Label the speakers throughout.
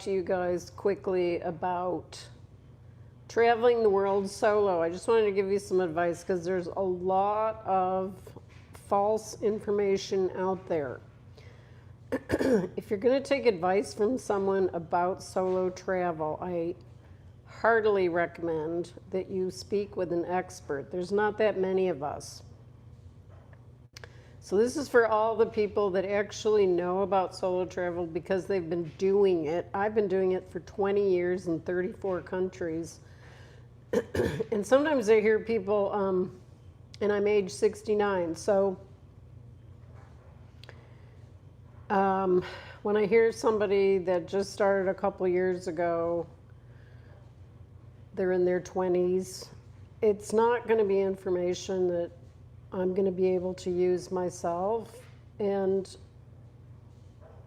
Speaker 1: to you guys quickly about traveling the world solo. I just wanted to give you some advice because there's a lot of false information out there. If you're going to take advice from someone about solo travel, I heartily recommend that you speak with an expert. There's not that many of us. So this is for all the people that actually know about solo travel because they've been doing it. I've been doing it for 20 years in 34 countries. And sometimes I hear people, and I'm age 69, so when I hear somebody that just started a couple years ago, they're in their 20s, it's not going to be information that I'm going to be able to use myself. And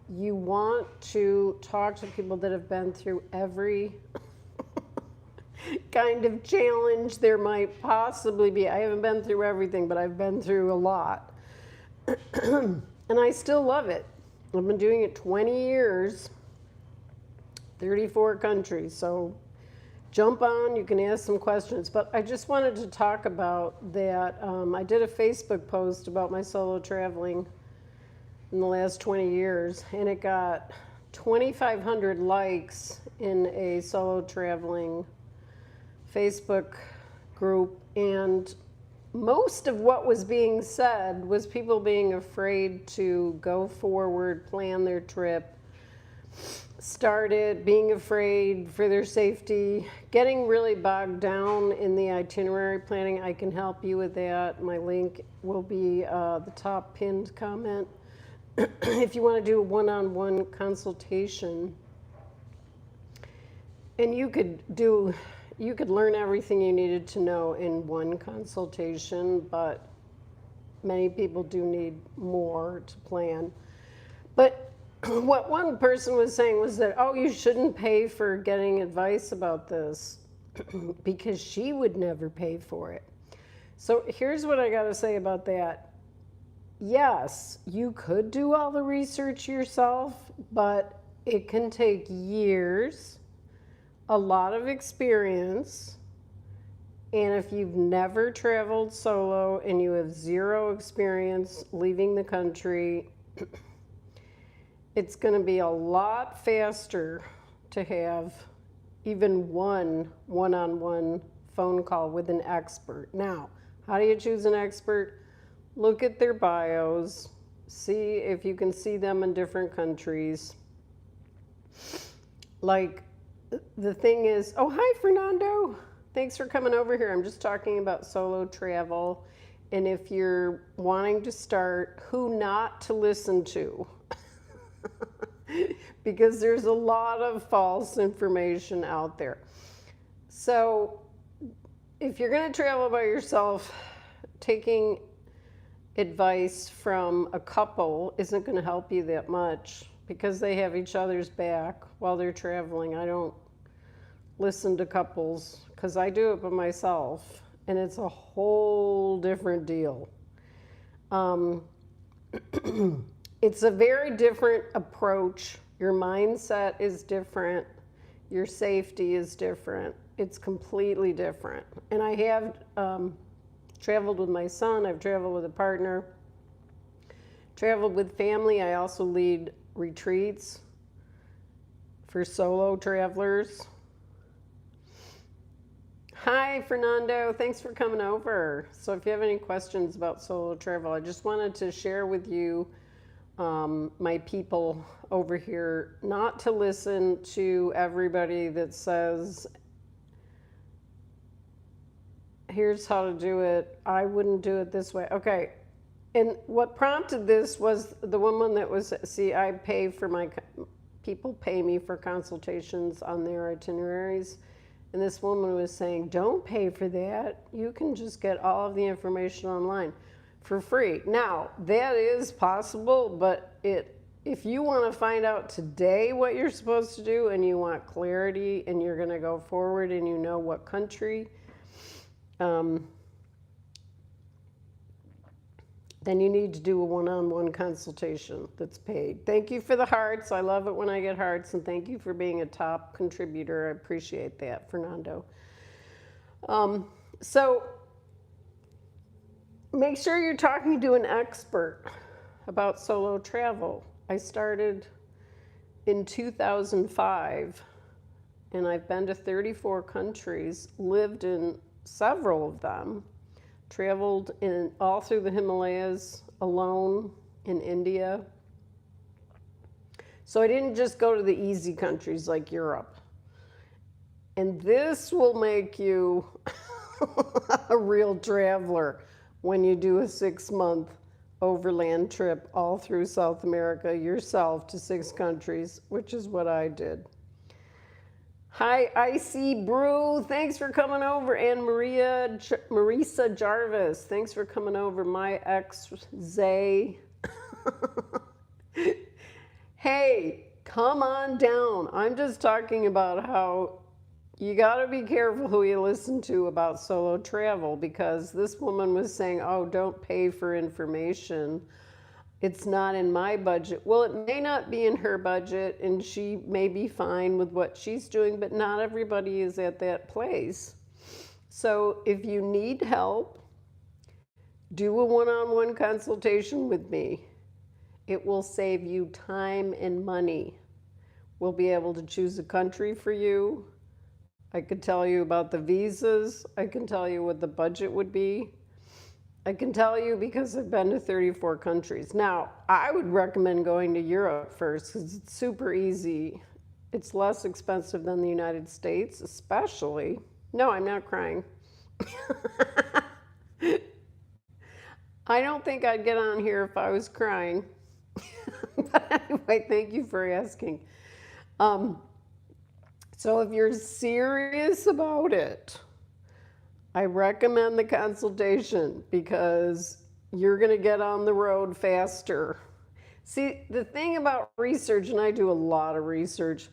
Speaker 1: you want to talk to people that have been through every kind of challenge there might possibly be. I haven't been through everything, but I've been through a lot. And I still love it. I've been doing it 20 years, 34 countries. So jump on, you can ask some questions. But I just wanted to talk about that. I did a Facebook post about my solo traveling in the last 20 years, and it got 2,500 likes in a solo traveling Facebook group. And most of what was being said was people being afraid to go forward, plan their trip, started being afraid for their safety, getting really bogged down in the itinerary planning. I can help you with that. My link will be the top pinned comment. If you want to do a one-on-one consultation, and you could learn everything you needed to know in one consultation, but many people do need more to plan. But what one person was saying was that, oh, you shouldn't pay for getting advice about this because she would never pay for it. So here's what I got to say about that. Yes, you could do all the research yourself, but it can take years, a lot of experience, and if you've never traveled solo and you have zero experience leaving the country, it's going to be a lot faster to have even one one-on-one phone call with an expert. Now, how do you choose an expert? Look at their bios, see if you can see them in different countries. Like, the thing is, oh, hi, Fernando. Thanks for coming over here. I'm just talking about solo travel. And if you're wanting to start, who not to listen to. Because there's a lot of false information out there. So if you're going to travel by yourself, taking advice from a couple isn't going to help you that much because they have each other's back while they're traveling. I don't listen to couples because I do it by myself, and it's a whole different deal. It's a very different approach. Your mindset is different. Your safety is different. It's completely different. And I have traveled with my son. I've traveled with a partner. Traveled with family. I also lead retreats for solo travelers. Hi, Fernando. Thanks for coming over. So if you have any questions about solo travel, I just wanted to share with you my people over here, not to listen to everybody that says, here's how to do it. I wouldn't do it this way. Okay. And what prompted this was the woman that was, see, I pay for my, people pay me for consultations on their itineraries. And this woman was saying, don't pay for that. You can just get all of the information online for free. Now, that is possible, but if you want to find out today what you're supposed to do and you want clarity and you're going to go forward and you know what country, then you need to do a one-on-one consultation that's paid. Thank you for the hearts. I love it when I get hearts, and thank you for being a top contributor. I appreciate that, Fernando. So make sure you're talking to an expert about solo travel. I started in 2005, and I've been to 34 countries, lived in several of them, traveled in all through the Himalayas alone in India. So I didn't just go to the easy countries like Europe. And this will make you a real traveler when you do a 6-month overland trip all through South America yourself to 6 countries, which is what I did. Hi, Icy Brew. Thanks for coming over. And Marisa Jarvis. Thanks for coming over. My ex, Zay. Hey, come on down. I'm just talking about how you got to be careful who you listen to about solo travel, because this woman was saying, oh, don't pay for information. It's not in my budget. Well, it may not be in her budget, and she may be fine with what she's doing, but not everybody is at that place. So if you need help, do a one-on-one consultation with me. It will save you time and money. We'll be able to choose a country for you. I could tell you about the visas. I can tell you what the budget would be. I can tell you because I've been to 34 countries. Now, I would recommend going to Europe first because it's super easy. It's less expensive than the United States, especially. No, I'm not crying. I don't think I'd get on here if I was crying. But anyway, thank you for asking. So if you're serious about it, I recommend the consultation because you're going to get on the road faster. See, the thing about research, and I do a lot of research,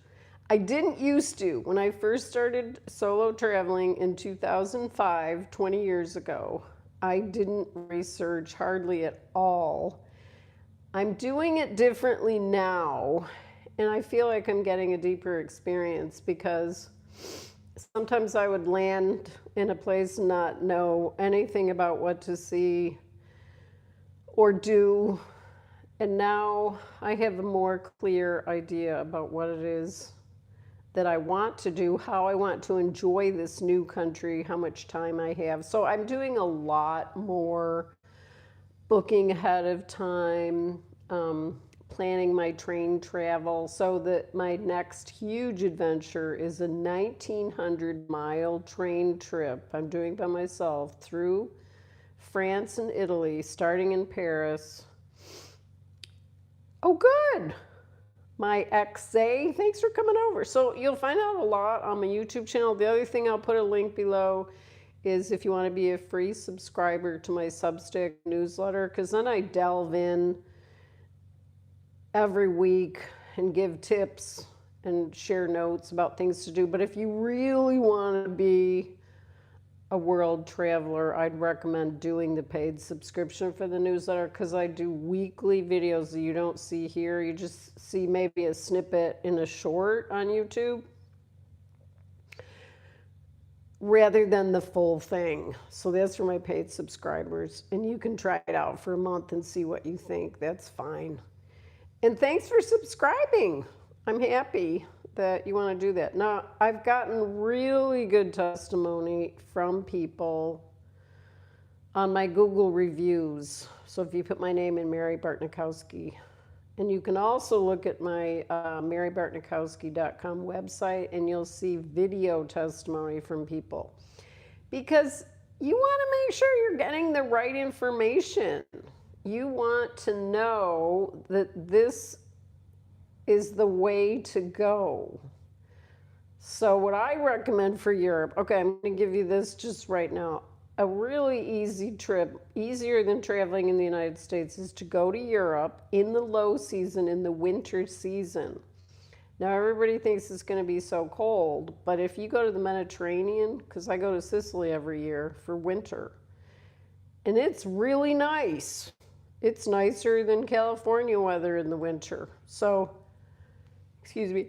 Speaker 1: I didn't used to. When I first started solo traveling in 2005, 20 years ago, I didn't research hardly at all. I'm doing it differently now. And I feel like I'm getting a deeper experience because sometimes I would land in a place and not know anything about what to see or do. And now I have a more clear idea about what it is that I want to do, how I want to enjoy this new country, how much time I have. So I'm doing a lot more booking ahead of time, planning my train travel, so that my next huge adventure is a 1,900-mile train trip I'm doing by myself through France and Italy, starting in Paris. Oh, good. My XA, thanks for coming over. So you'll find out a lot on my YouTube channel. The other thing I'll put a link below is if you want to be a free subscriber to my Substack newsletter, because then I delve in every week and give tips and share notes about things to do. But if you really want to be a world traveler, I'd recommend doing the paid subscription for the newsletter, because I do weekly videos that you don't see here. You just see maybe a snippet in a short on YouTube rather than the full thing. So that's for my paid subscribers, and you can try it out for a month and see what you think. That's fine. And thanks for subscribing. I'm happy that you want to do that. Now, I've gotten really good testimony from people on my Google reviews. So if you put my name in, Mary Bartnikowski. And you can also look at my marybartnikowski.com website, and you'll see video testimony from people. Because you want to make sure you're getting the right information. You want to know that this is the way to go. So what I recommend for Europe, okay, I'm going to give you this just right now. A really easy trip, easier than traveling in the United States, is to go to Europe in the low season, in the winter season. Now everybody thinks it's going to be so cold, but if you go to the Mediterranean, because I go to Sicily every year for winter, and it's really nice. It's nicer than California weather in the winter. So, excuse me.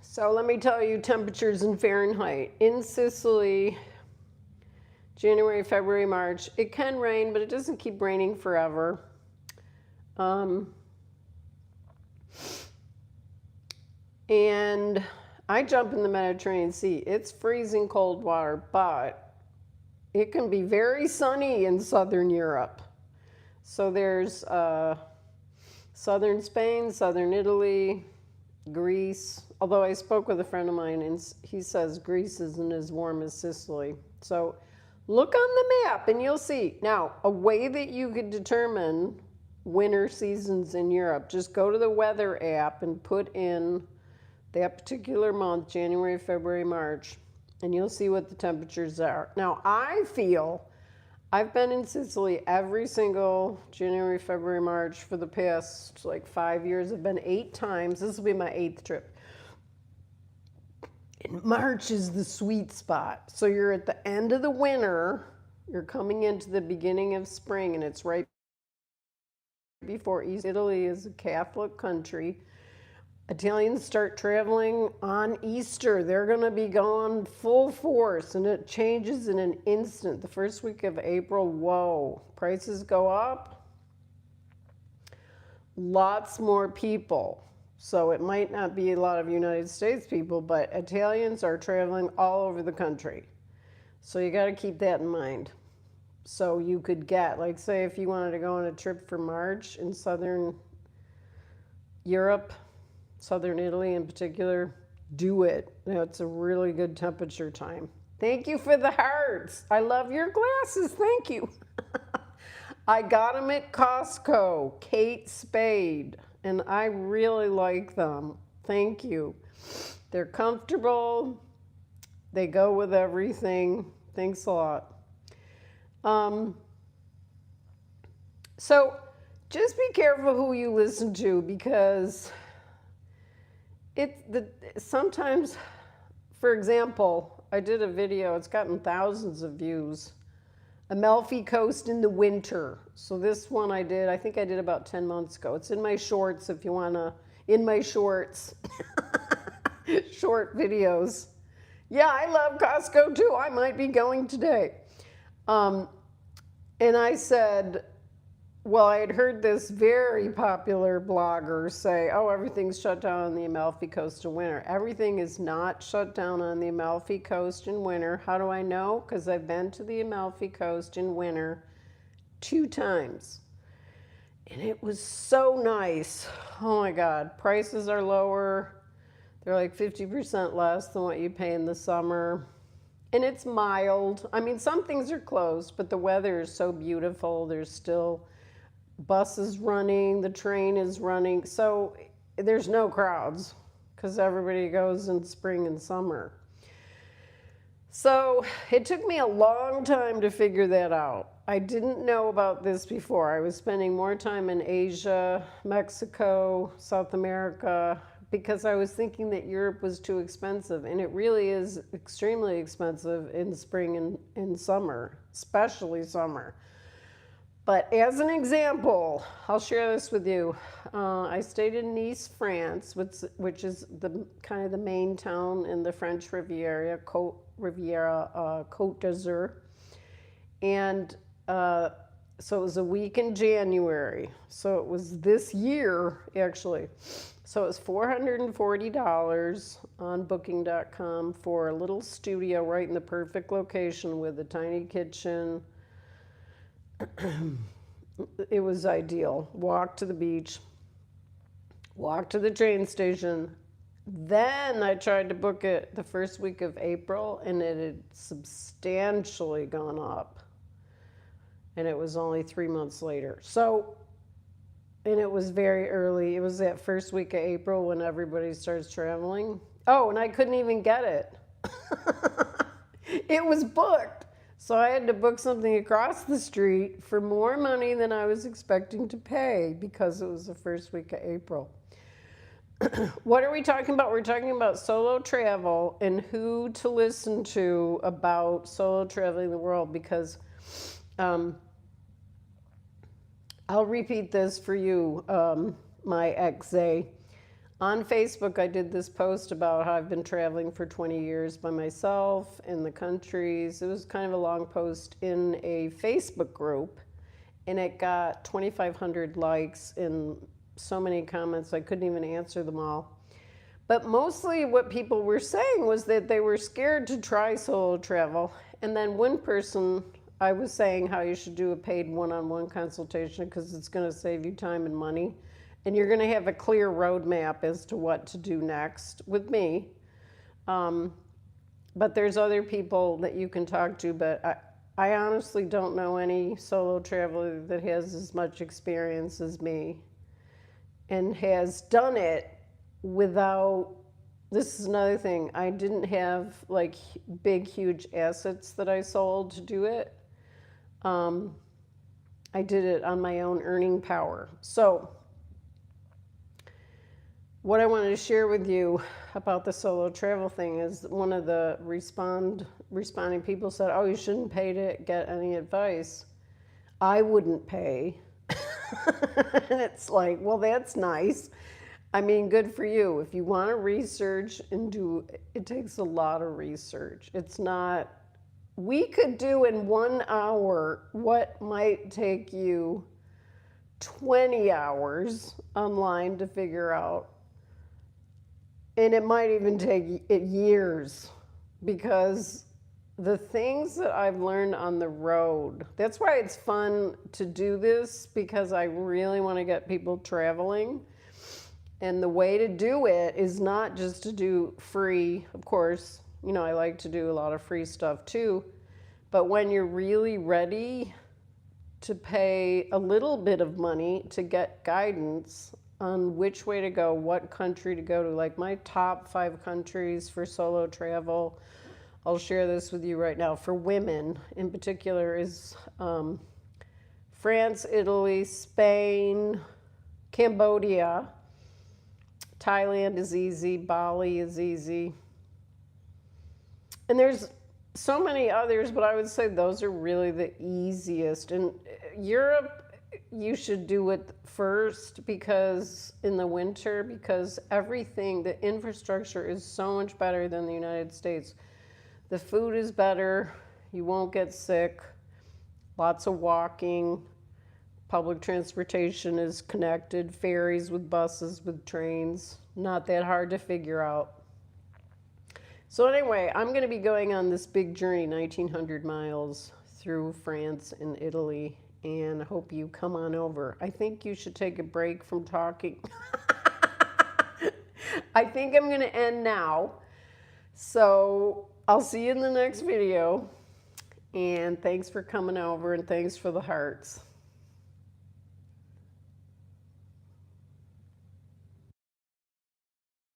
Speaker 1: So let me tell you temperatures in Fahrenheit. In Sicily, January, February, March, it can rain, but it doesn't keep raining forever. And I jump in the Mediterranean Sea. It's freezing cold water, but it can be very sunny in southern Europe. So there's southern Spain, southern Italy, Greece. Although I spoke with a friend of mine and he says Greece isn't as warm as Sicily. So look on the map and you'll see. Now, a way that you could determine winter seasons in Europe, just go to the weather app and put in that particular month, January, February, March, and you'll see what the temperatures are. Now, I feel I've been in Sicily every single January, February, March for the past like 5 years. I've been 8 times. This will be my 8th trip. And March is the sweet spot. So you're at the end of the winter, you're coming into the beginning of spring, and it's right before Easter. Italy is a Catholic country. Italians start traveling on Easter. They're going to be going full force, and it changes in an instant. The first week of April, whoa, prices go up. Lots more people. So it might not be a lot of United States people, but Italians are traveling all over the country. So you got to keep that in mind. So you could get, like, say if you wanted to go on a trip for March in southern Europe, southern Italy in particular, do it. It's a really good temperature time. Thank you for the hearts. I love your glasses. Thank you. I got them at Costco, Kate Spade, and I really like them. Thank you. They're comfortable. They go with everything. Thanks a lot. So just be careful who you listen to, because sometimes, for example, I did a video, it's gotten thousands of views, Amalfi Coast in the winter. So this one I think I did about 10 months ago. It's in my shorts if you wanna, in my shorts, short videos. Yeah, I love Costco too. I might be going today. And I said, well, I had heard this very popular blogger say, oh, everything's shut down on the Amalfi Coast in winter. Everything is not shut down on the Amalfi Coast in winter. How do I know? Because I've been to the Amalfi Coast in winter 2 times. And it was so nice. Oh my God, prices are lower. They're like 50% less than what you pay in the summer. And it's mild. I mean, some things are closed, but the weather is so beautiful. There's still buses running, the train is running. So there's no crowds because everybody goes in spring and summer. So it took me a long time to figure that out. I didn't know about this before. I was spending more time in Asia, Mexico, South America, because I was thinking that Europe was too expensive, and it really is extremely expensive in spring and summer, especially summer. But as an example, I'll share this with you. I stayed in Nice, France, which is the kind of the main town in the French Riviera, Côte d'Azur. And so it was a week in January. So it was this year, actually. So it was $440 on booking.com for a little studio right in the perfect location with a tiny kitchen. It was ideal. Walk to the beach, walk to the train station. Then I tried to book it the first week of April, and it had substantially gone up. And it was only 3 months later. So, and it was very early. It was that first week of April when everybody starts traveling. Oh, and I couldn't even get it. It was booked. So I had to book something across the street for more money than I was expecting to pay because it was the first week of April. What are we talking about? We're talking about solo travel and who to listen to about solo traveling the world, because I'll repeat this for you, my ex-A. On Facebook, I did this post about how I've been traveling for 20 years by myself in the countries. It was kind of a long post in a Facebook group, and it got 2,500 likes and so many comments, I couldn't even answer them all. But mostly what people were saying was that they were scared to try solo travel. And then one person, I was saying how you should do a paid one-on-one consultation because it's going to save you time and money. And you're going to have a clear roadmap as to what to do next with me. But there's other people that you can talk to, but I honestly don't know any solo traveler that has as much experience as me and has done it without, this is another thing, I didn't have like big, huge assets that I sold to do it. I did it on my own earning power. So what I wanted to share with you about the solo travel thing is one of the responding people said, oh, you shouldn't pay to get any advice. I wouldn't pay. And it's like, well, that's nice. I mean, good for you. If you want to research and do, it takes a lot of research. It's not, we could do in 1 hour what might take you 20 hours online to figure out. And it might even take it years, because the things that I've learned on the road, that's why it's fun to do this, because I really want to get people traveling. And the way to do it is not just to do free, of course, you know, I like to do a lot of free stuff too, but when you're really ready to pay a little bit of money to get guidance on which way to go, what country to go to, like my top 5 countries for solo travel, I'll share this with you right now, for women in particular, is France, Italy, Spain, Cambodia. Thailand is easy, Bali is easy. And there's so many others, but I would say those are really the easiest. And Europe, you should do it first because in the winter, because everything, the infrastructure is so much better than the United States. The food is better, you won't get sick, lots of walking. Public transportation is connected, ferries with buses, with trains, not that hard to figure out. So anyway, I'm going to be going on this big journey, 1,900 miles through France and Italy, and I hope you come on over. I think you should take a break from talking. I think I'm going to end now. So I'll see you in the next video, and thanks for coming over, and thanks for the hearts.